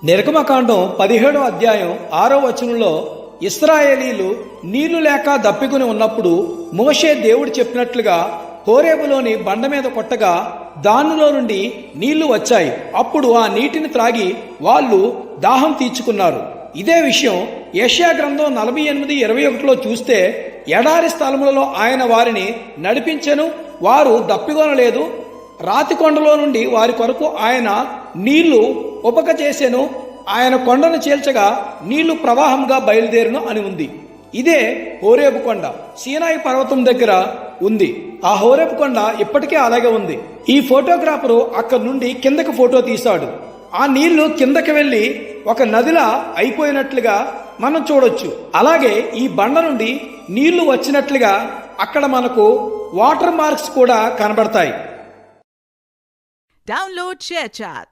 నిర్గమకాండం 17వ అధ్యాయం 6వ వచనంలో ఇశ్రాయేలీలు నీళ్లు లేక దప్పికొని ఉన్నప్పుడు మోషే దేవుడు చెప్పినట్లుగా హోరేబులోని బండ మీద కొట్టగా దానిలో నుండి నీళ్లు వచ్చాయి. అప్పుడు ఆ నీటిని త్రాగి వాళ్ళు దాహం తీర్చుకున్నారు. ఇదే విషయం యెషయా గ్రంథం 48:21లో చూస్తే, ఎడారి స్థలములలో ఆయన వారిని నడిపించెను, వారు దప్పికొనలేదు. రాతి కొండలో నుండి వారి కొరకు ఆయన నీళ్లు ఉపక చేసెను, ఆయన కొండను చీల్చగా నీళ్లు ప్రవాహంగా బయలుదేరును అని ఉంది. ఇదే హోరేబు కొండ, సీనాయి పర్వతం దగ్గర ఉంది. ఆ హోరేబు కొండ ఇప్పటికే అలాగే ఉంది. ఈ ఫోటోగ్రాఫరు అక్కడి నుండి కిందకి ఫోటో తీశాడు. ఆ నీళ్లు కిందకి వెళ్ళి ఒక నదిలా అయిపోయినట్లుగా మనం చూడొచ్చు. అలాగే ఈ బండ నుండి నీళ్లు వచ్చినట్లుగా అక్కడ మనకు వాటర్ మార్క్స్ కూడా కనబడతాయి. Download ShareChat.